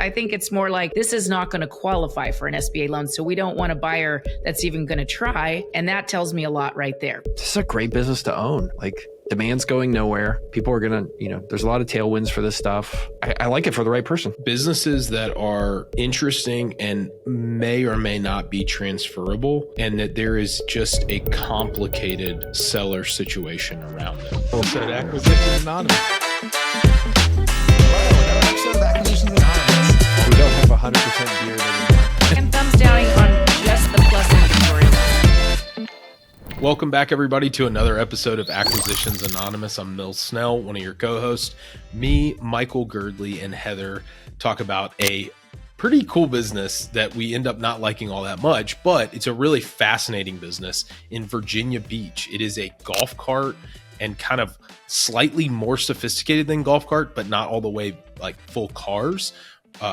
I think it's more like this is not going to qualify for an SBA loan. So we don't want a buyer that's even going to try. And that tells me a lot right there. This is a great business to own. Like, demand's going nowhere. People are going to, there's a lot of tailwinds for this stuff. I like it for the right person. Businesses that are interesting and may or may not be transferable, and that there is just a complicated seller situation around them. Full set Acquisitions Anonymous. We don't have 100% beard anymore. And thumbs down on just the plus inventory. Welcome back, everybody, to another episode of Acquisitions Anonymous. I'm Mill Snell, one of your co-hosts. Me, Michael Girdley, and Heather talk about a pretty cool business that we end up not liking all that much, but it's a really fascinating business in Virginia Beach. It is a golf cart and kind of slightly more sophisticated than golf cart, but not all the way like full cars.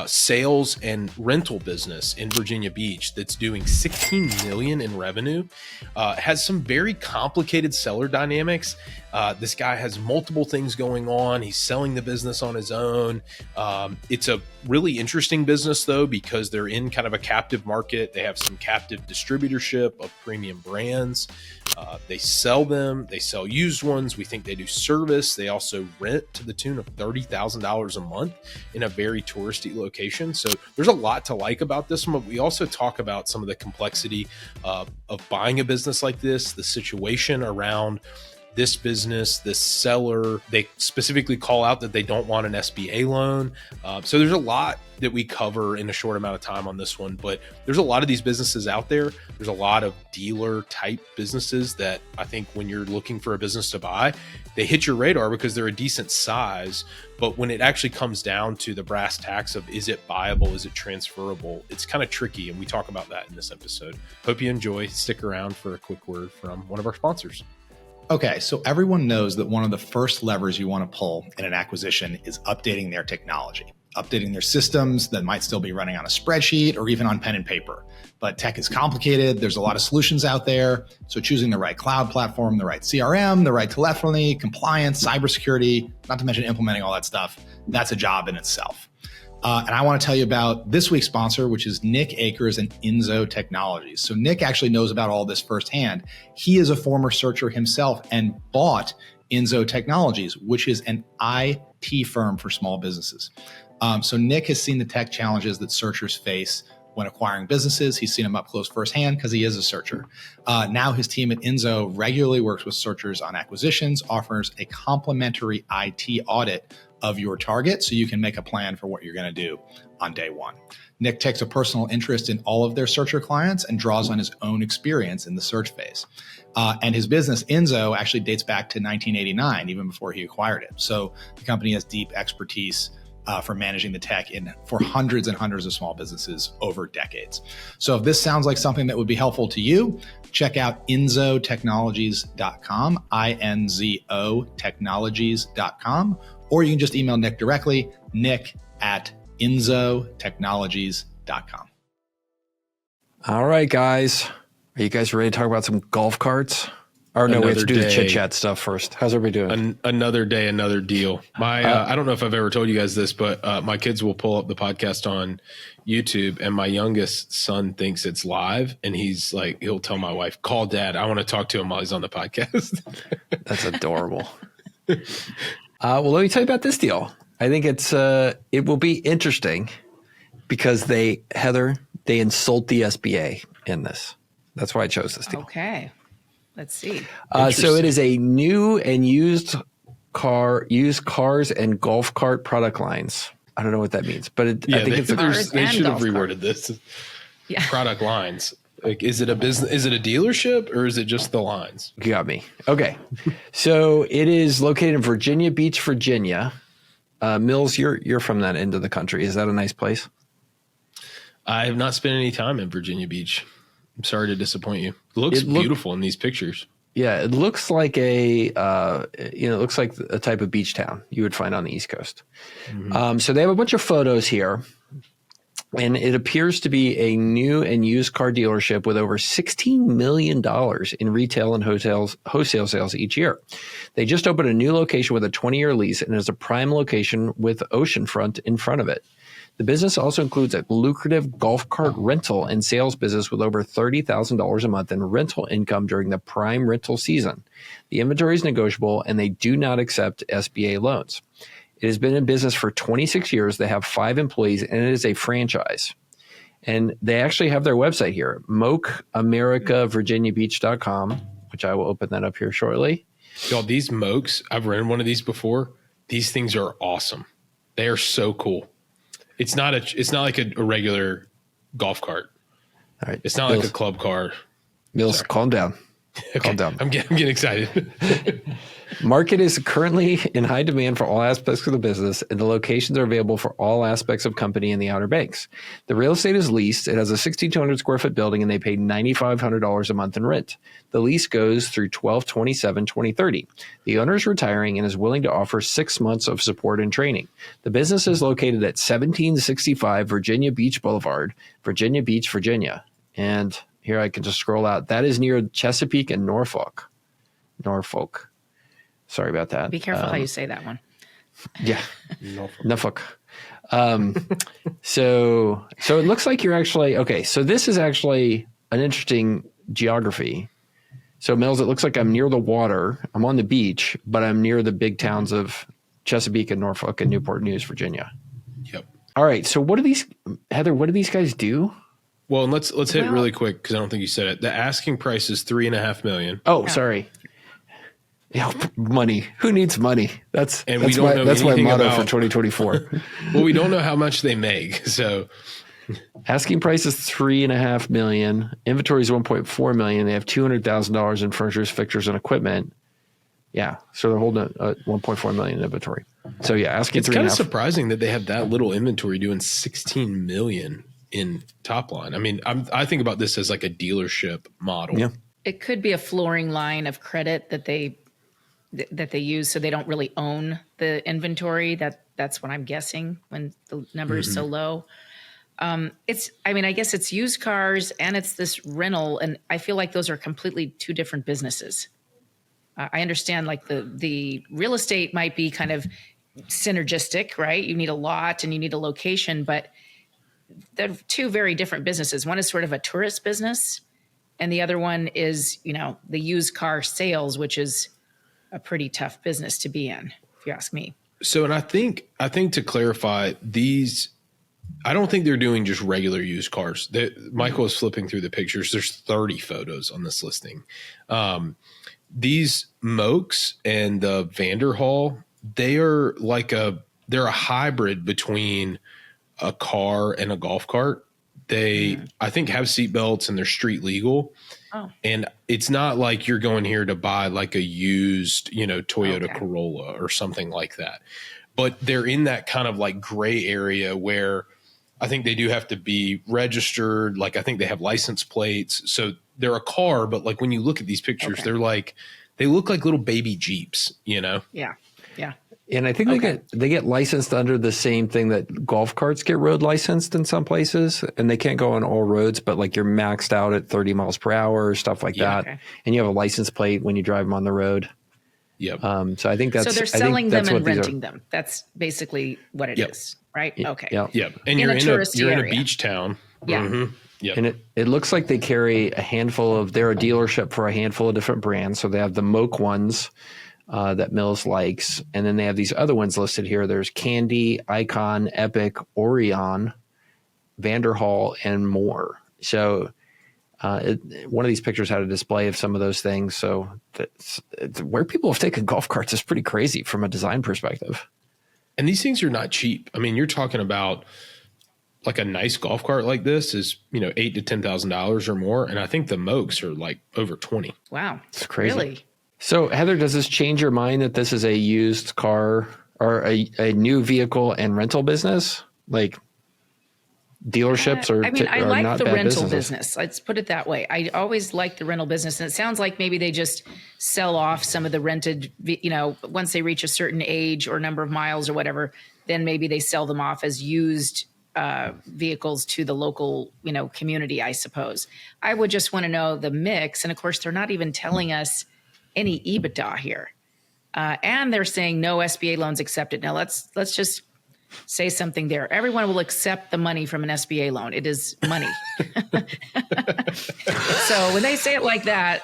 Sales and rental business in Virginia Beach that's doing $16 million in revenue. Has some very complicated seller dynamics. This guy has multiple things going on. He's selling the business on his own. It's a really interesting business though, because they're in kind of a captive market. They have some captive distributorship of premium brands. They sell them. They sell used ones. We think they do service. They also rent to the tune of $30,000 a month in a very touristy location. So there's a lot to like about this one, but we also talk about some of the complexity of buying a business like this, the situation around this business, this seller. They specifically call out that they don't want an SBA loan. So there's a lot that we cover in a short amount of time on this one, but there's a lot of these businesses out there. There's a lot of dealer type businesses that I think when you're looking for a business to buy, they hit your radar because they're a decent size. But when it actually comes down to the brass tacks of, is it buyable? Is it transferable? It's kind of tricky. And we talk about that in this episode. Hope you enjoy. Stick around for a quick word from one of our sponsors. Okay, so everyone knows that one of the first levers you want to pull in an acquisition is updating their technology, updating their systems that might still be running on a spreadsheet or even on pen and paper. But tech is complicated. There's a lot of solutions out there. So choosing the right cloud platform, the right CRM, the right telephony, compliance, cybersecurity, not to mention implementing all that stuff, that's a job in itself. And I want to tell you about this week's sponsor, which is Nick Akers and Inzo Technologies. So Nick actually knows about all this firsthand. He is a former searcher himself and bought Inzo Technologies, which is an IT firm for small businesses. So Nick has seen the tech challenges that searchers face when acquiring businesses. He's seen them up close firsthand because he is a searcher. Now his team at Inzo regularly works with searchers on acquisitions, offers a complimentary IT audit of your target so you can make a plan for what you're going to do on day one. Nick takes a personal interest in all of their searcher clients and draws on his own experience in the search phase. And his business, Inzo, actually dates back to 1989, even before he acquired it. So the company has deep expertise for managing the tech for hundreds and hundreds of small businesses over decades. So if this sounds like something that would be helpful to you, check out inzotechnologies.com, INZO technologies.com, or you can just email Nick directly, nick@inzotechnologies.com. All right, guys. Are you guys ready to talk about some golf carts? Or no, we have to do the chit chat stuff first. How's everybody doing? Another day, another deal. I don't know if I've ever told you guys this, but my kids will pull up the podcast on YouTube, and my youngest son thinks it's live, and he's like, he'll tell my wife, "Call Dad. I want to talk to him while he's on the podcast." That's adorable. Well, let me tell you about this deal. I think it will be interesting because Heather, they insult the SBA in this. That's why I chose this deal. Okay. Let's see. So it is a new and used cars and golf cart product lines. I don't know what that means, but I think they should have reworded this. Yeah. Product lines. Like, is it a business? Is it a dealership, or is it just the lines? You got me. Okay. So it is located in Virginia Beach, Virginia. Mills, you're from that end of the country. Is that a nice place? I have not spent any time in Virginia Beach. I'm sorry to disappoint you. It looks beautiful in these pictures. Yeah, it looks like it looks like a type of beach town you would find on the East Coast. Mm-hmm. So they have a bunch of photos here, and it appears to be a new and used car dealership with over $16 million in retail and wholesale sales each year. They just opened a new location with a 20-year lease and is a prime location with oceanfront in front of it. The business also includes a lucrative golf cart rental and sales business with over $30,000 a month in rental income during the prime rental season. The inventory is negotiable, and they do not accept SBA loans. It has been in business for 26 years. They have 5 employees, and it is a franchise. And they actually have their website here, mokeamericavirginiabeach.com, which I will open that up here shortly. Y'all, these Mokes, I've rented one of these before. These things are awesome. They are so cool. It's not like a regular golf cart. All right. It's not like a club car. Mills, Sorry. calm down. Okay. Calm down. I'm getting excited. Market is currently in high demand for all aspects of the business, and the locations are available for all aspects of company in the Outer Banks. The real estate is leased. It has a 6,200 square foot building, and they pay $9,500 a month in rent. The lease goes through 12/27/2030. The owner is retiring and is willing to offer 6 months of support and training. The business is located at 1765 Virginia Beach Boulevard, Virginia Beach, Virginia. And here I can just scroll out. That is near Chesapeake and Norfolk. Sorry about that. Be careful how you say that one. Yeah. Norfolk. So it looks like you're actually, okay. So this is actually an interesting geography. So Mills, it looks like I'm near the water. I'm on the beach, but I'm near the big towns of Chesapeake and Norfolk and Newport News, Virginia. Yep. All right. So what do these, Heather, what do these guys do? Well, and let's hit it really quick because I don't think you said it. The asking price is $3.5 million. Oh, sorry. Yeah, money. Who needs money? That's my motto for 2024. Well, we don't know how much they make. So asking price is $3.5 million. Inventory is $1.4 million. They have $200,000 in furniture, fixtures, and equipment. Yeah, so they're holding $1.4 million in inventory. So yeah, asking it's kind of surprising that they have that little inventory doing $16 million in top line. I mean, I think about this as like a dealership model. Yeah, It could be a flooring line of credit that they use, so they don't really own the inventory. That's what I'm guessing when the number is so low. I guess it's used cars and it's this rental, and I feel like those are completely two different businesses. I understand like the real estate might be kind of synergistic, right? You need a lot and you need a location, but they're two very different businesses. One is sort of a tourist business, and the other one is, the used car sales, which is a pretty tough business to be in, if you ask me. So, and I think to clarify, these, I don't think they're doing just regular used cars. Michael is flipping through the pictures. There's 30 photos on this listing. These Mokes and the Vanderhall, they're a hybrid between a car and a golf cart. They, I think, have seatbelts and they're street legal. Oh. And it's not like you're going here to buy like a used, Toyota Corolla or something like that. But they're in that kind of like gray area where I think they do have to be registered. Like I think they have license plates. So they're a car, but like when you look at these pictures, they look like little baby Jeeps, Yeah. Yeah. And I think they get licensed under the same thing that golf carts get road licensed in some places, and they can't go on all roads, but like you're maxed out at 30 miles per hour, stuff like that. Okay. And you have a license plate when you drive them on the road. Yep. So I think that's, so they're selling them and renting them. That's basically what it is, right? Okay. Yep. And you're in a beach town. Yeah. Mm-hmm. Yep. And it looks like they carry they're a dealership for a handful of different brands. So they have the Moke ones that Mills likes. And then they have these other ones listed here. There's Candy, Icon, Epic, Orion, Vanderhall, and more. So one of these pictures had a display of some of those things. So where people have taken golf carts is pretty crazy from a design perspective. And these things are not cheap. I mean, you're talking about like a nice golf cart like this is, $8,000 to $10,000 or more. And I think the Mokes are like over 20. Wow. It's crazy. Really? So Heather, does this change your mind that this is a used car or a new vehicle and rental business? Like dealerships are I like not the bad rental businesses. business. Let's put it that way. I always like the rental business. And it sounds like maybe they just sell off some of the rented, once they reach a certain age or number of miles or whatever, then maybe they sell them off as used vehicles to the local, community, I suppose. I would just want to know the mix. And of course, they're not even telling us any EBITDA here. And they're saying no SBA loans accepted. Now let's just say something there. Everyone will accept the money from an SBA loan. It is money. So when they say it like that,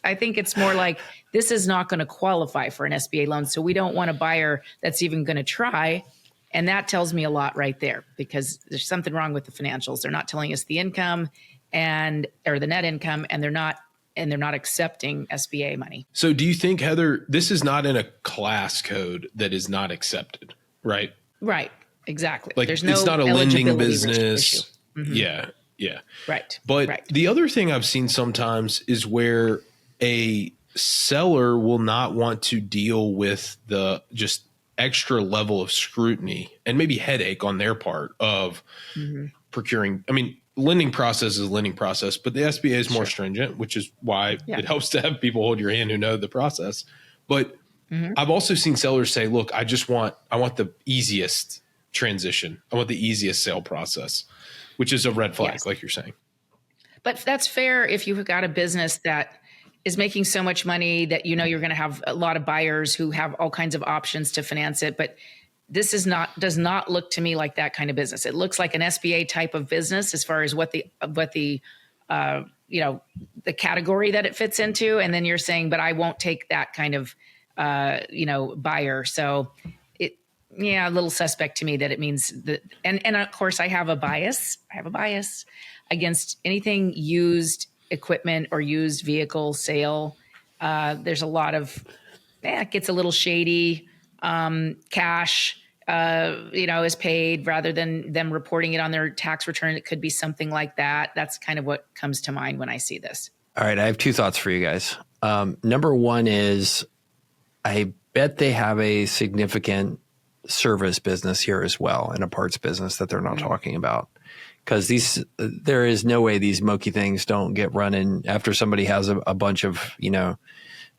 I think it's more like this is not going to qualify for an SBA loan. So we don't want a buyer that's even going to try. And that tells me a lot right there, because there's something wrong with the financials. They're not telling us the income or the net income, and they're not accepting SBA money. So do you think, Heather, this is not in a class code that is not accepted, right? Right. Exactly. Like, there's no it's not a lending eligibility business. issue. Yeah. Right. But right. the other thing I've seen sometimes is where a seller will not want to deal with the just extra level of scrutiny and maybe headache on their part of procuring. I mean, lending process is a lending process, but the SBA is more stringent, which is why it helps to have people hold your hand who know the process. But I've also seen sellers say, look, I want the easiest transition. I want the easiest sale process, which is a red flag, like you're saying. But that's fair if you've got a business that is making so much money that you're going to have a lot of buyers who have all kinds of options to finance it. But this does not look to me like that kind of business. It looks like an SBA type of business as far as what the category that it fits into. And then you're saying, but I won't take that kind of buyer. So a little suspect to me that it means that, and of course I have a bias against anything used equipment or used vehicle sale. There's a lot of, it gets a little shady. Cash, is paid rather than them reporting it on their tax return. It could be something like that. That's kind of what comes to mind when I see this. All right. I have two thoughts for you guys. Number one is I bet they have a significant service business here as well, and a parts business that they're not talking about. Because there is no way these murky things don't get running after somebody has a bunch of,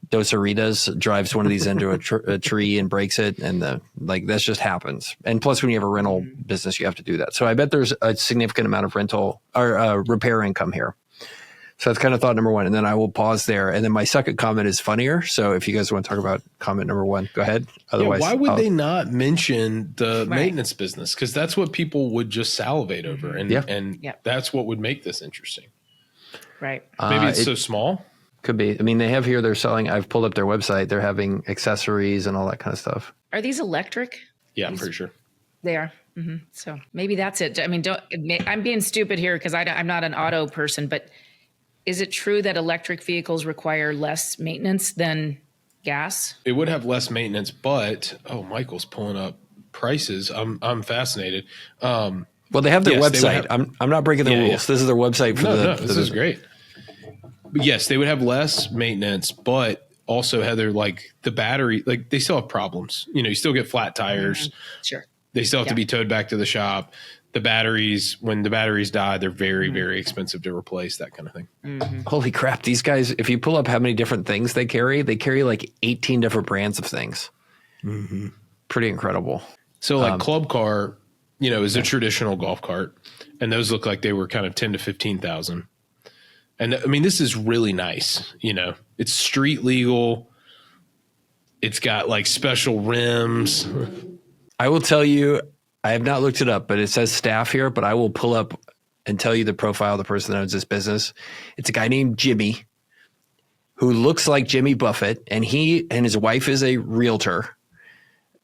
Dosaritas, drives one of these into a tree and breaks it. And that just happens. And plus, when you have a rental business, you have to do that. So I bet there's a significant amount of rental or repair income here. So that's kind of thought number one. And then I will pause there. And then my second comment is funnier. So if you guys want to talk about comment number one, go ahead. Otherwise, why would they not mention the maintenance business? Because that's what people would just salivate over. And that's what would make this interesting. Right. Maybe it's so small. Could be. I mean, they have here, they're selling, I've pulled up their website. They're having accessories and all that kind of stuff. Are these electric? Yeah, I'm pretty sure. They are. So maybe that's it. I mean, I'm being stupid here because I'm not an auto person, but is it true that electric vehicles require less maintenance than gas? It would have less maintenance, but Michael's pulling up prices. I'm fascinated. Well, they have their website. I'm not breaking the rules. Yeah. This is their website for this is great. But yes, they would have less maintenance, but also, Heather, like the battery, like they still have problems. You still get flat tires. Sure. They still have to be towed back to the shop. The batteries, when the batteries die, they're very, very expensive to replace, that kind of thing. Holy crap. These guys, if you pull up how many different things they carry like 18 different brands of things. Pretty incredible. So like Club Car, is a traditional golf cart, and those look like they were kind of 10 to 15,000. And I mean, this is really nice. It's street legal. It's got like special rims. I will tell you, I have not looked it up, but it says staff here, but I will pull up and tell you the profile of the person that owns this business. It's a guy named Jimmy who looks like Jimmy Buffett, and he and his wife is a realtor.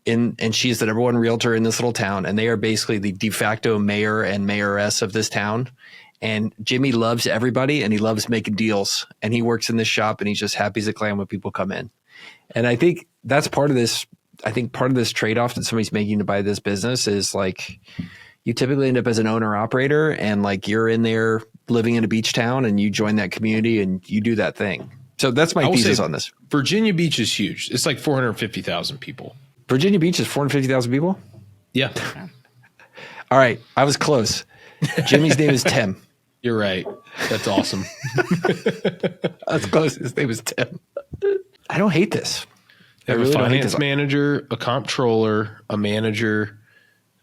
And she's the number one realtor in this little town. And they are basically the de facto mayor and mayoress of this town. And Jimmy loves everybody, and he loves making deals, and he works in this shop, and he's just happy as a clam when people come in. And I think that's part of this. I think part of this trade-off that somebody's making to buy this business is like, you typically end up as an owner operator, and like you're in there living in a beach town, and you join that community and you do that thing. So that's my thesis on this. Virginia Beach is huge. It's like 450,000 people. Virginia Beach is 450,000 people? Yeah. All right. I was close. Jimmy's name is Tim. You're right. That's awesome. That's close. His name is Tim. I don't hate this. They have a finance manager, a comptroller, a manager,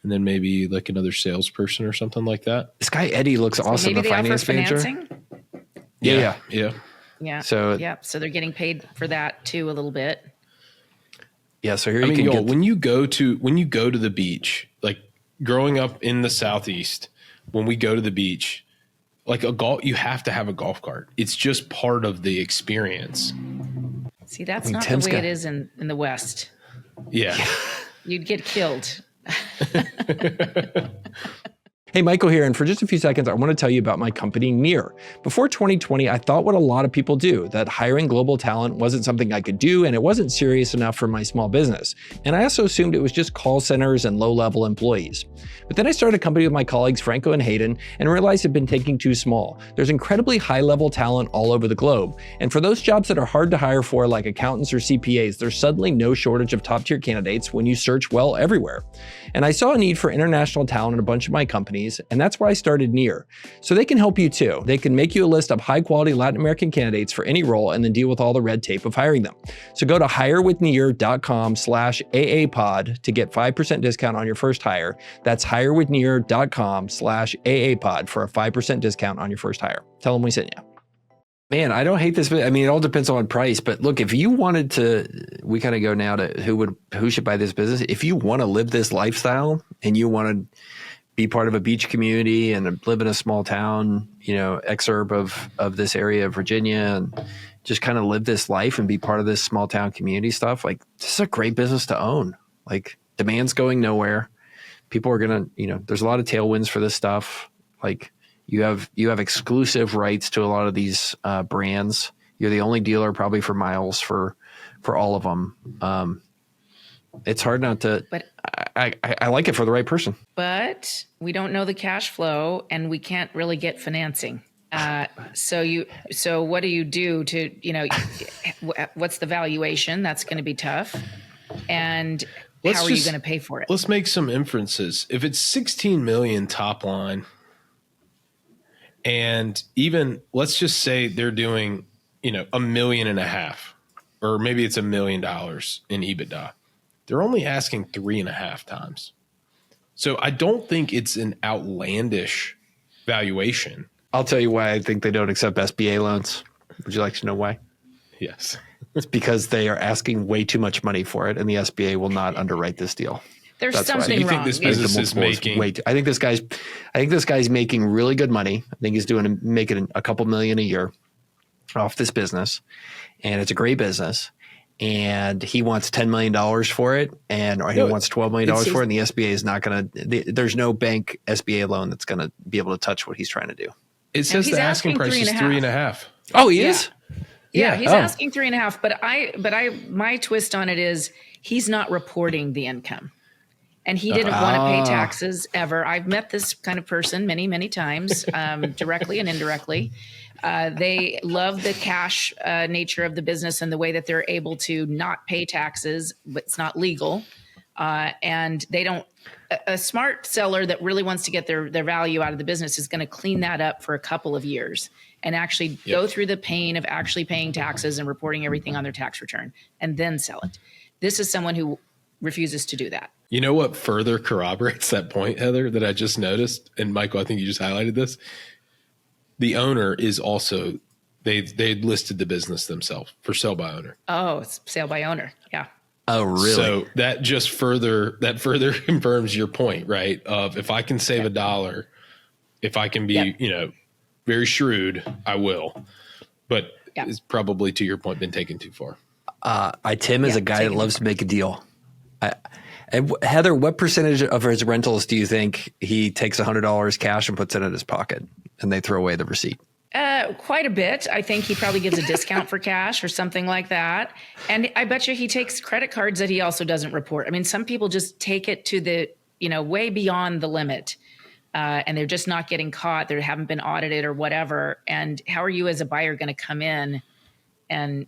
and then maybe like another salesperson or something like that. This guy Eddie looks awesome. Maybe the finance manager. Yeah. Yeah. So they're getting paid for that too a little bit. Yeah. So here I you mean, can y'all, get when you go to the beach, like growing up in the Southeast, when we go to the beach, like you have to have a golf cart. It's just part of the experience. See, that's I mean, not Tim's the way got- it is in the West. Yeah. You'd get killed. Hey, Michael here, and for just a few seconds, I want to tell you about my company, Near. Before 2020, I thought what a lot of people do, that hiring global talent wasn't something I could do, and it wasn't serious enough for my small business. And I also assumed it was just call centers and low-level employees. But then I started a company with my colleagues, Franco and Hayden, and realized it'd been taking too small. There's incredibly high-level talent all over the globe. And for those jobs that are hard to hire for, like accountants or CPAs, there's suddenly no shortage of top-tier candidates when you search well everywhere. And I saw a need for international talent in a bunch of my companies, and that's why I started Near. So they can help you too. They can make you a list of high-quality Latin American candidates for any role and then deal with all the red tape of hiring them. So go to hirewithnear.com/AAPod to get 5% discount on your first hire. That's hirewithnear.com/AAPod for a 5% discount on your first hire. Tell them we sent you. Man, I don't hate this. I mean, it all depends on price, but look, if you wanted to, we kind of go now to who should buy this business. If you want to live this lifestyle and you want to be part of a beach community and live in a small town, exurb of this area of Virginia, and just kind of live this life and be part of this small town community stuff, like this is a great business to own. Like demand's going nowhere. People are going to, there's a lot of tailwinds for this stuff. Like you have exclusive rights to a lot of these brands. You're the only dealer probably for miles for all of them. It's hard not to, but I like it for the right person. But we don't know the cash flow and we can't really get financing. So what do you do to, what's the valuation? That's going to be tough. And how are you going to pay for it? Let's make some inferences. If it's 16 million top line, and even let's just say they're doing, $1.5 million, or maybe it's $1 million in EBITDA. They're only asking 3.5 times. So I don't think it's an outlandish valuation. I'll tell you why I think they don't accept SBA loans. Would you like to know why? Yes. It's because they are asking way too much money for it, and the SBA will not underwate this deal. There's something wrong. You think this business is making? I think this guy's making really good money. I think he's making a couple million a year off this business, and it's a great business. And he wants $10 million for it, or he wants $12 million for it, and the SBA is not going to. There's no bank SBA loan that's going to be able to touch what he's trying to do. It says the asking price is 3.5. Oh, he is. Yeah, he's asking 3.5. But my twist on it is he's not reporting the income, and he didn't want to pay taxes ever. I've met this kind of person many, many times, directly and indirectly. They love the cash nature of the business and the way that they're able to not pay taxes, but it's not legal. And they don't. A smart seller that really wants to get their value out of the business is going to clean that up for a couple of years and actually go through the pain of actually paying taxes and reporting everything on their tax return and then sell it. This is someone who refuses to do that. You know what further corroborates that point, Heather, that I just noticed? And Michael, I think you just highlighted this. The owner is also, they listed the business themselves for sale by owner. Oh, it's sale by owner. Yeah. Oh, really? So that just further confirms your point, right? Of if I can save $1, if I can be, very shrewd, I will. But it's probably, to your point, been taken too far. Tim is a guy that loves to make a deal. Heather, what percentage of his rentals do you think he takes $100 cash and puts it in his pocket and they throw away the receipt? Quite a bit. I think he probably gives a discount for cash or something like that. And I bet you he takes credit cards that he also doesn't report. I mean, some people just take it to the, way beyond the limit. And they're just not getting caught. They haven't been audited or whatever. And how are you as a buyer going to come in and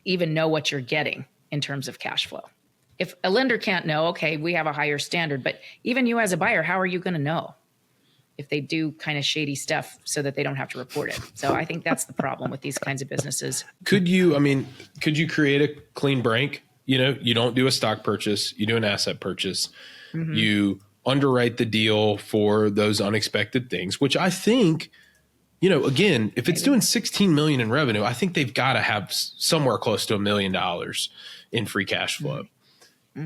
even know what you're getting in terms of cash flow? If a lender can't know, okay, we have a higher standard, but even you as a buyer, how are you going to know if they do kind of shady stuff so that they don't have to report it? So I think that's the problem with these kinds of businesses. Could you create a clean break? You don't do a stock purchase, you do an asset purchase. Mm-hmm. You underwrite the deal for those unexpected things, which I think, again, if it's doing 16 million in revenue, I think they've got to have somewhere close to $1 million in free cash flow.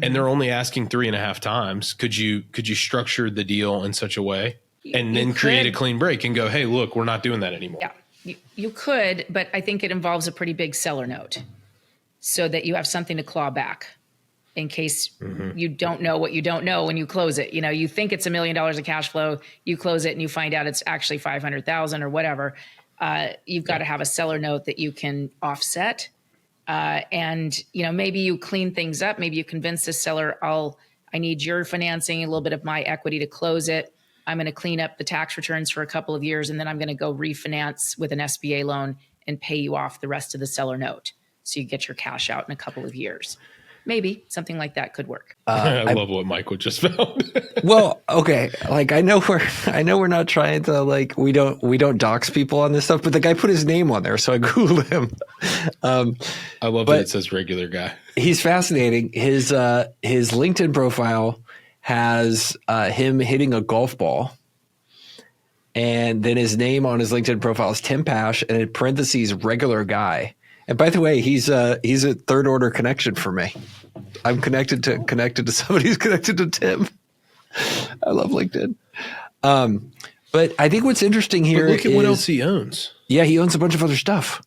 and they're only asking 3.5 times. Could you structure the deal in such a way and then create a clean break and go, hey, look, we're not doing that anymore? Yeah, you could, but I think it involves a pretty big seller note so that you have something to claw back in case you don't know what you don't know when you close it. You think it's $1 million of cash flow, you close it and you find out it's actually 500,000 or whatever. You've got to have a seller note that you can offset. And maybe you clean things up. Maybe you convince the seller, I need your financing, a little bit of my equity to close it. I'm going to clean up the tax returns for a couple of years, and then I'm going to go refinance with an SBA loan and pay you off the rest of the seller note. So you get your cash out in a couple of years. Maybe something like that could work. I love what Michael just found. Well, okay. Like I know we're not trying to we don't dox people on this stuff, but the guy put his name on there, so I Googled him. I love that it says regular guy. He's fascinating. His LinkedIn profile has him hitting a golf ball, and then his name on his LinkedIn profile is Tim Pash, and in parentheses regular guy. And by the way, he's a third order connection for me. I'm connected to somebody who's connected to Tim. I love LinkedIn. But I think what's interesting here look at what else he owns. Yeah, he owns a bunch of other stuff.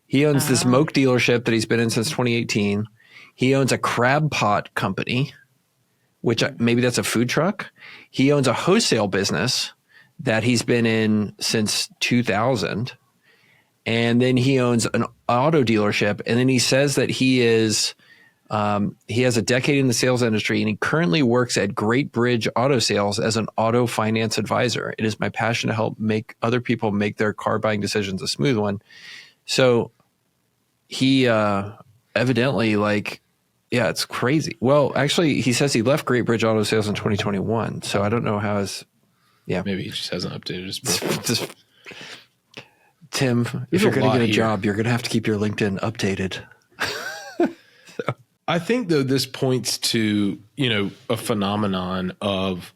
He owns this Moke dealership that he's been in since 2018. He owns a crab pot company, which maybe that's a food truck. He owns a wholesale business that he's been in since 2000. And then he owns an auto dealership. And then he says that he has a decade in the sales industry, and he currently works at Great Bridge Auto Sales as an auto finance advisor. It is my passion to help make other people make their car buying decisions a smooth one. So he evidently it's crazy. Well, actually, he says he left Great Bridge Auto Sales in 2021. So I don't know how maybe he just hasn't updated his profile. Tim, if you're going to get a job, you're going to have to keep your LinkedIn updated. I think, though, this points to, a phenomenon of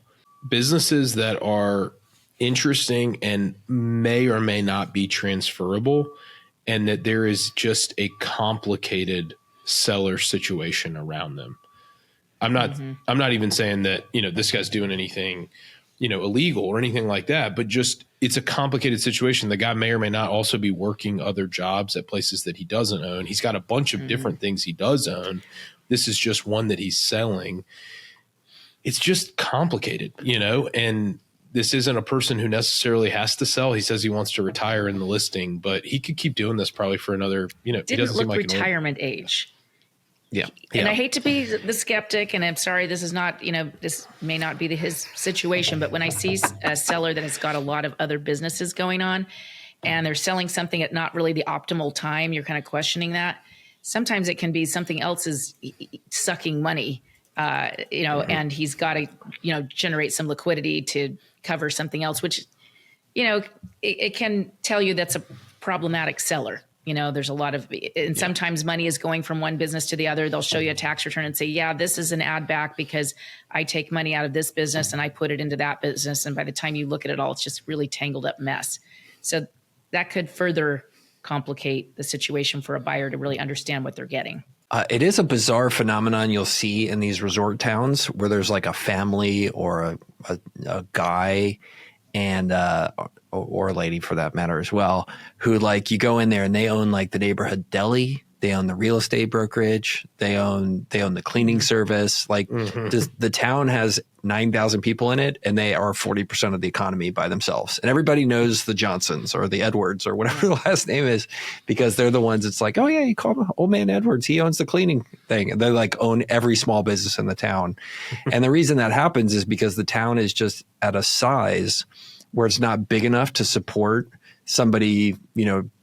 businesses that are interesting and may or may not be transferable, and that there is just a complicated seller situation around them. I'm not even saying that, this guy's doing anything, illegal or anything like that, but just it's a complicated situation. The guy may or may not also be working other jobs at places that he doesn't own. He's got a bunch of different things he does own. This is just one that he's selling. It's just complicated, and this isn't a person who necessarily has to sell. He says he wants to retire in the listing, but he could keep doing this probably for another, he doesn't seem like retirement age. Yeah. And I hate to be the skeptic, and I'm sorry, this is not, this may not be his situation, but when I see a seller that has got a lot of other businesses going on and they're selling something at not really the optimal time, you're kind of questioning that. Sometimes it can be something else is sucking money, and he's got to, generate some liquidity to cover something else, which, it can tell you that's a problematic seller. There's a lot of, and sometimes money is going from one business to the other. They'll show you a tax return and say, yeah, this is an add back because I take money out of this business and I put it into that business. And by the time you look at it all, it's just really tangled up mess. So that could further complicate the situation for a buyer to really understand what they're getting. It is a bizarre phenomenon you'll see in these resort towns where there's like a family or a guy and or a lady for that matter as well, who you go in there and they own the neighborhood deli, they own the real estate brokerage, they own the cleaning service. The town has 9,000 people in it, and they are 40% of the economy by themselves. And everybody knows the Johnsons or the Edwards or whatever the last name is, because they're the ones. It's oh yeah, you call him old man Edwards. He owns the cleaning thing, and they own every small business in the town. And the reason that happens is because the town is just at a size where it's not big enough to support somebody,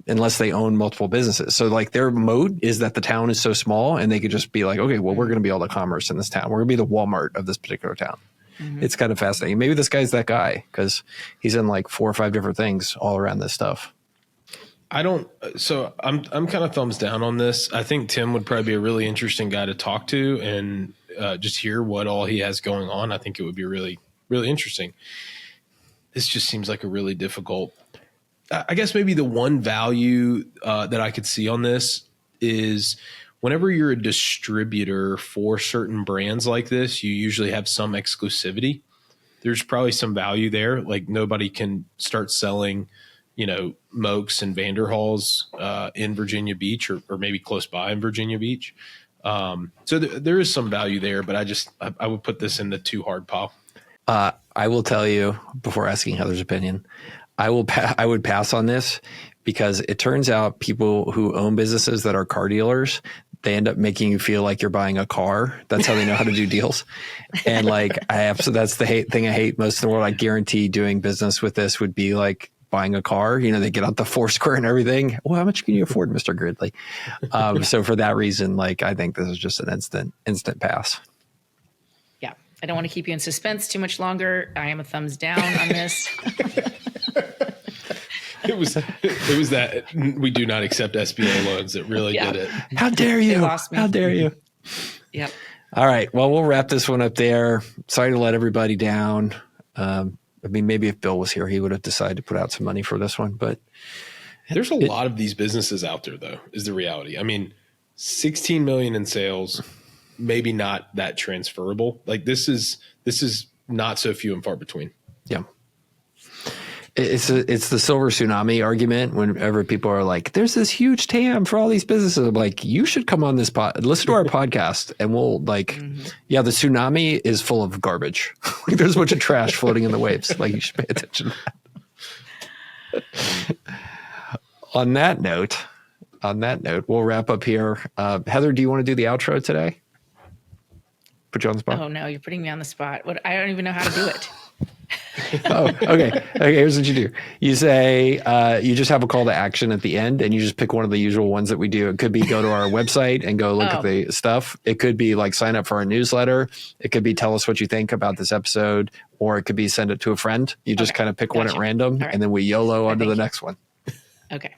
unless they own multiple businesses. So their moat is that the town is so small, and they could just be okay, well, we're going to be all the commerce in this town. We're going to be the Walmart of this particular town. Mm-hmm. It's kind of fascinating. Maybe this guy's that guy because he's in 4 or 5 different things all around this stuff. So I'm kind of thumbs down on this. I think Tim would probably be a really interesting guy to talk to and just hear what all he has going on. I think it would be really, really interesting. This just seems like a really difficult, I guess maybe the one value that I could see on this is whenever you're a distributor for certain brands like this, you usually have some exclusivity. There's probably some value there. Like nobody can start selling, Mokes and Vanderhalls in Virginia Beach or maybe close by in Virginia Beach. So there is some value there, but I would put this in the too hard pile. I will tell you before asking Heather's opinion, I would pass on this because it turns out people who own businesses that are car dealers, they end up making you feel like you're buying a car. That's how they know how to do deals. And so that's the thing I hate most in the world. I guarantee doing business with this would be like buying a car. They get out the Foursquare and everything. Well, how much can you afford, Mr. Gridley? So for that reason, I think this is just an instant pass. Yeah. I don't want to keep you in suspense too much longer. I am a thumbs down on this. It was that we do not accept SBA loans that really did it. How dare you? How dare you? Yep. All right. Well, we'll wrap this one up there. Sorry to let everybody down. Maybe if Bill was here, he would have decided to put out some money for this one. But there's a lot of these businesses out there, though, is the reality. 16 million in sales, maybe not that transferable. This is not so few and far between. Yeah. It's the silver tsunami argument whenever people are like, there's this huge TAM for all these businesses. I'm like, you should come on this listen to our podcast and we'll the tsunami is full of garbage. There's a bunch of trash floating in the waves. You should pay attention to that. On that note, we'll wrap up here. Heather, do you want to do the outro today? Put you on the spot? Oh no, you're putting me on the spot. I don't even know how to do it. Oh, okay. Here's what you do. You say, you just have a call to action at the end and you just pick one of the usual ones that we do. It could be go to our website and go look at the stuff. It could be sign up for our newsletter. It could be tell us what you think about this episode, or it could be send it to a friend. You just kind of pick one at random and then we YOLO onto the next one. Okay.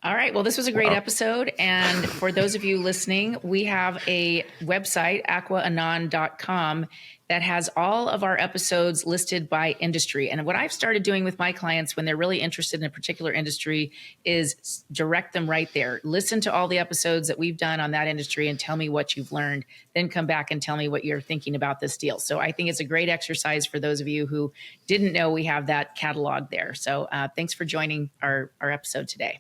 All right. Well, this was a great episode. And for those of you listening, we have a website, aquaanon.com, that has all of our episodes listed by industry. And what I've started doing with my clients when they're really interested in a particular industry is direct them right there. Listen to all the episodes that we've done on that industry and tell me what you've learned. Then come back and tell me what you're thinking about this deal. So I think it's a great exercise for those of you who didn't know we have that catalog there. So thanks for joining our episode today.